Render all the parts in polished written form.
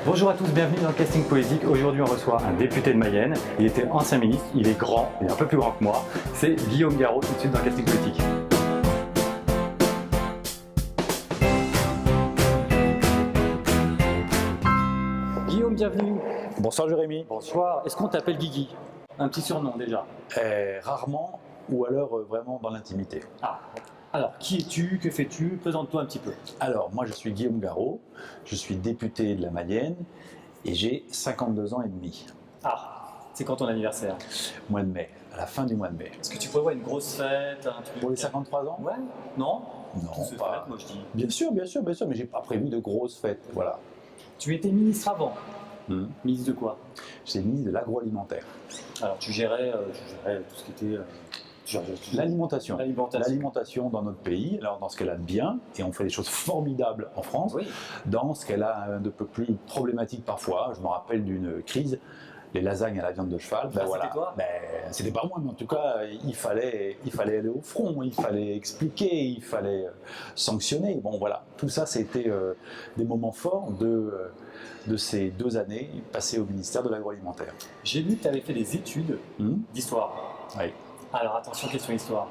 Bonjour à tous, bienvenue dans le Casting Politique. Aujourd'hui on reçoit un député de Mayenne. Il était ancien ministre, il est grand, il est un peu plus grand que moi. C'est Guillaume Garot tout de suite dans le Casting Politique. Guillaume, bienvenue. Bonsoir Jérémy. Bonsoir, est-ce qu'on t'appelle Guigui? Un petit surnom déjà. Rarement ou alors vraiment dans l'intimité. Ah, alors qui es-tu? Que fais-tu? Présente-toi un petit peu. Alors moi je suis Guillaume Garot, je suis député de la Mayenne et j'ai 52 ans et demi. Ah, c'est quand ton anniversaire? Mois de mai, à la fin du mois de mai. Est-ce que tu prévois une grosse fête, un truc? Pour les 53 ans? Ouais? Non? Non, Tous se pas. fêtent, moi je dis. Bien sûr, mais j'ai pas prévu de grosses fêtes. Voilà. Tu étais ministre avant. Ministre de quoi? J'ai le ministre de l'agroalimentaire. Alors tu gérais tout ce qui était L'alimentation. L'alimentation. L'alimentation dans notre pays, alors dans ce qu'elle a de bien, et on fait des choses formidables en France, Oui. dans ce qu'elle a de peu plus problématique parfois. Je me rappelle d'une crise, les lasagnes à la viande de cheval. Ah, c'était toi? C'était pas moi, mais en tout cas, il fallait aller au front, il fallait expliquer, il fallait sanctionner. Bon voilà, tout ça, c'était des moments forts de ces 2 années passées au ministère de l'agroalimentaire. J'ai vu que tu avais fait des études d'histoire. Oui. Alors attention, question histoire.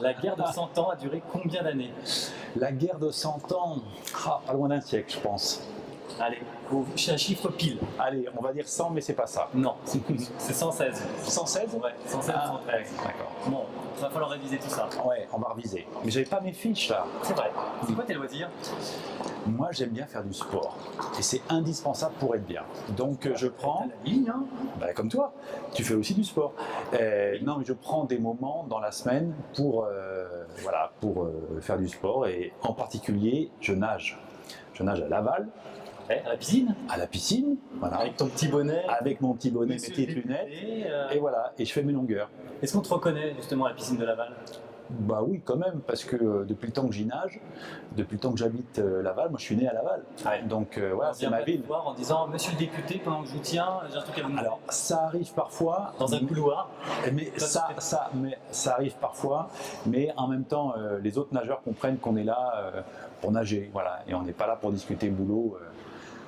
La guerre de 100 ans a duré combien d'années? La guerre de 100 ans, pas loin d'un siècle, je pense. Allez, un chiffre pile. Allez, on va dire 100, mais c'est pas ça. Non, c'est 116. 116? Ouais, 116, 113. D'accord. Bon, il va falloir réviser tout ça. Ouais, on va reviser. Mais j'avais pas mes fiches là. C'est vrai. C'est quoi tes loisirs? Moi, j'aime bien faire du sport. Et c'est indispensable pour être bien. Donc, je prends... La ligne, hein? Comme toi, tu fais aussi du sport. Non, mais je prends des moments dans la semaine pour faire du sport. Et en particulier, je nage. Je nage à Laval. Ouais, à la piscine? À la piscine, voilà. Avec ton petit bonnet? Avec mon petit bonnet, mes Monsieur petites le lunettes. député, Et voilà, et je fais mes longueurs. Est-ce qu'on te reconnaît justement à la piscine de Laval? Bah oui, quand même, parce que depuis le temps que j'y nage, depuis le temps que j'habite Laval, moi je suis né à Laval. Ouais. Donc voilà, c'est ma ville. En disant Monsieur le député, pendant que je vous tiens, j'ai un truc à vous demander. Alors ça arrive parfois. Dans un couloir. Mais ça arrive parfois, mais en même temps, les autres nageurs comprennent qu'on est là pour nager, voilà, et on n'est pas là pour discuter boulot,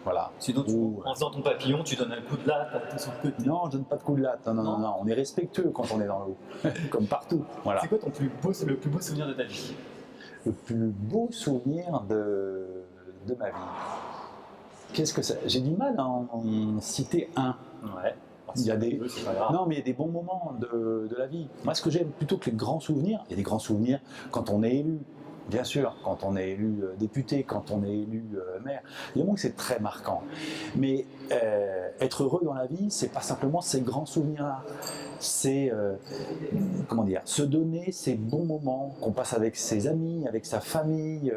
voilà. Sinon, en faisant ton papillon, tu donnes un coup de latte à sur le côté. Non, je donne pas de coup de latte, non, on est respectueux quand on est dans l'eau, comme partout, voilà. C'est quoi le plus beau souvenir de ta vie? Le plus beau souvenir de ma vie. Qu'est-ce que ça? J'ai du mal à en citer un. Ouais. Il y a des... Non, mais il y a des bons moments de la vie. Moi, ce que j'aime plutôt que les grands souvenirs, il y a des grands souvenirs quand on est élu, bien sûr, quand on est élu député, quand on est élu maire. Il y a des moments que c'est très marquant. Mais être heureux dans la vie, c'est pas simplement ces grands souvenirs-là. C'est, se donner ces bons moments qu'on passe avec ses amis, avec sa famille,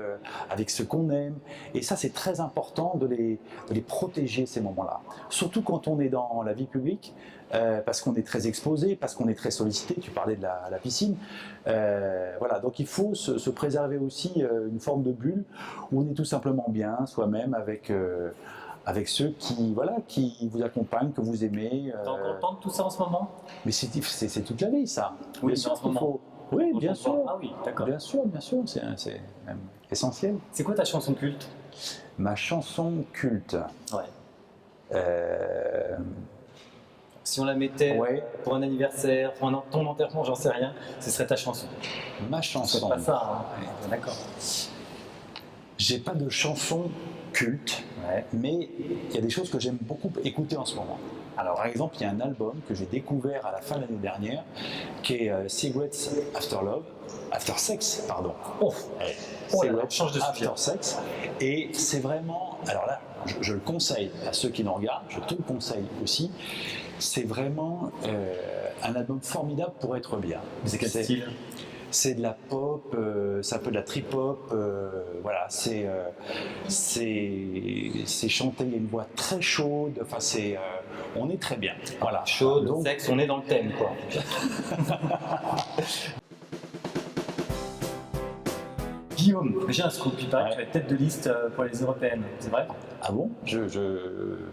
avec ceux qu'on aime. Et ça, c'est très important de les protéger, ces moments-là. Surtout quand on est dans la vie publique, parce qu'on est très exposé, parce qu'on est très sollicité. Tu parlais de la piscine. Voilà, donc il faut se préserver aussi une forme de bulle où on est tout simplement bien soi-même avec ceux qui vous accompagnent, que vous aimez. T'es encore content de tout ça en ce moment? Mais c'est toute la vie, ça. Oui, bien sûr en ce moment. faut. Oui, bien sûr. Ah oui, d'accord. Bien sûr, c'est même essentiel. C'est quoi ta chanson culte? Ma chanson culte. Ouais. Si on la mettait pour un anniversaire, pour ton enterrement, j'en sais rien, ce serait ta chanson. Ma chanson. C'est pas ça, hein. D'accord. J'ai pas de chanson culte, mais il y a des choses que j'aime beaucoup écouter en ce moment. Alors, par exemple, il y a un album que j'ai découvert à la fin de l'année dernière, qui est Cigarettes After Sex, pardon. Cigarettes change de sujet. After Sex, et c'est vraiment, alors là, je le conseille à ceux qui nous regardent, je te le conseille aussi. C'est vraiment un album formidable pour être bien. C'est quel style? C'est de la pop, c'est un peu de la trip-hop, voilà, c'est chanté, il y a une voix très chaude, enfin on est très bien, voilà. Chaude, donc, sexe, on est dans le thème, quoi. Guillaume, j'ai un scoop, il paraît que tu es tête de liste pour les européennes, c'est vrai? Ah bon?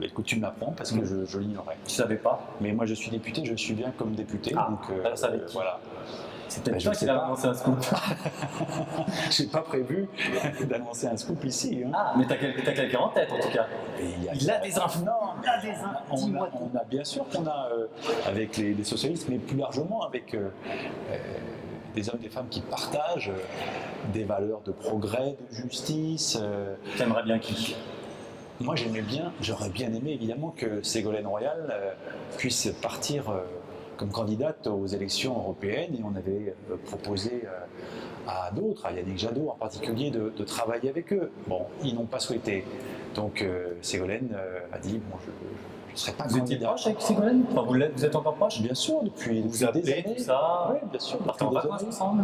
Écoute, tu me l'apprends parce que je l'ignorais. Tu savais pas? Mais moi je suis député, je suis bien comme député, donc alors ça va être voilà. C'est peut-être je toi sais qui vas pas. annoncer un scoop. J'ai pas prévu d'annoncer un scoop ici. Hein. Ah, mais t'as quelqu'un en tête en tout cas. Et Il a des infos. Non, Il a des infos. Dis-moi tout. on a bien sûr qu'on a, avec les socialistes, mais plus largement avec des hommes et des femmes qui partagent des valeurs de progrès, de justice. T'aimerais bien qui? Moi, j'aurais bien aimé évidemment que Ségolène Royal puisse partir comme candidate aux élections européennes, et on avait proposé à d'autres, à Yannick Jadot en particulier, de travailler avec eux. Bon, ils n'ont pas souhaité. Donc Ségolène a dit bon, je ne serai pas Vous étiez candidat. proche avec Ségolène? Enfin, vous êtes encore proche? Bien sûr, depuis Vous des appelez années. tout ça? Oui, bien sûr. Vous partez en depuis des vacances années. ensemble?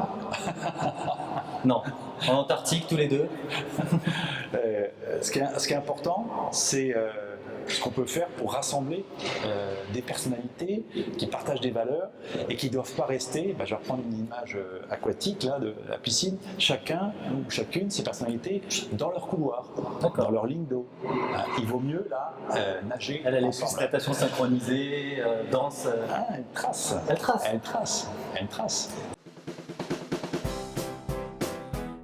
Non. En Antarctique tous les deux? Ce qui est important, c'est ce qu'on peut faire pour rassembler des personnalités qui partagent des valeurs et qui ne doivent pas rester, je vais reprendre une image aquatique là, de la piscine, chacun ou chacune, ces personnalités, dans leur couloir, dans leur ligne d'eau. Il vaut mieux là nager Elle a les ensemble. natation synchronisée, danse. Elle trace. Elle trace. Elle trace. Elle trace.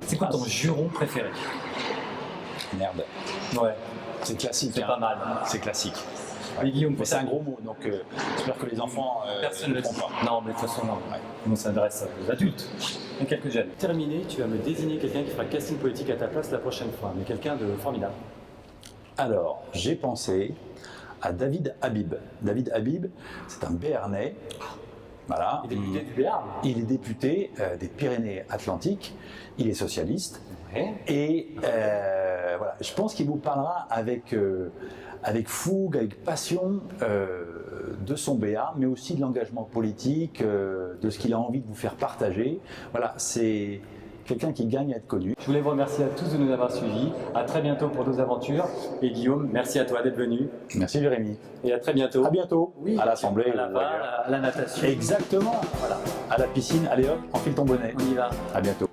C'est quoi ton juron préféré? Merde. Ouais, C'est classique. c'est pas mal. C'est classique. Oui, Guillaume, Mais c'est un gros mot, donc j'espère que les enfants personne ne ne le le dit. font pas. Non, mais de toute façon, non. Ouais. On s'adresse aux adultes et quelques jeunes. Terminé, tu vas me désigner quelqu'un qui fera le casting politique à ta place la prochaine fois, mais quelqu'un de formidable. Alors, j'ai pensé à David Habib. David Habib, c'est un Béarnais. Voilà. Il est député du Béarn. Il est député des Pyrénées-Atlantiques. Il est socialiste. Ouais. Et voilà, je pense qu'il vous parlera avec fougue, avec passion de son Béarn, mais aussi de l'engagement politique, de ce qu'il a envie de vous faire partager. Voilà, c'est quelqu'un qui gagne à être connu. Je voulais vous remercier à tous de nous avoir suivis. À très bientôt pour d'autres aventures. Et Guillaume, merci à toi d'être venu. Merci Jérémy. Et à très bientôt. À bientôt. Oui, à l'Assemblée. à la ou barre, ailleurs. à la natation. Exactement. Voilà. À la piscine. Allez hop, enfile ton bonnet. On y va. À bientôt.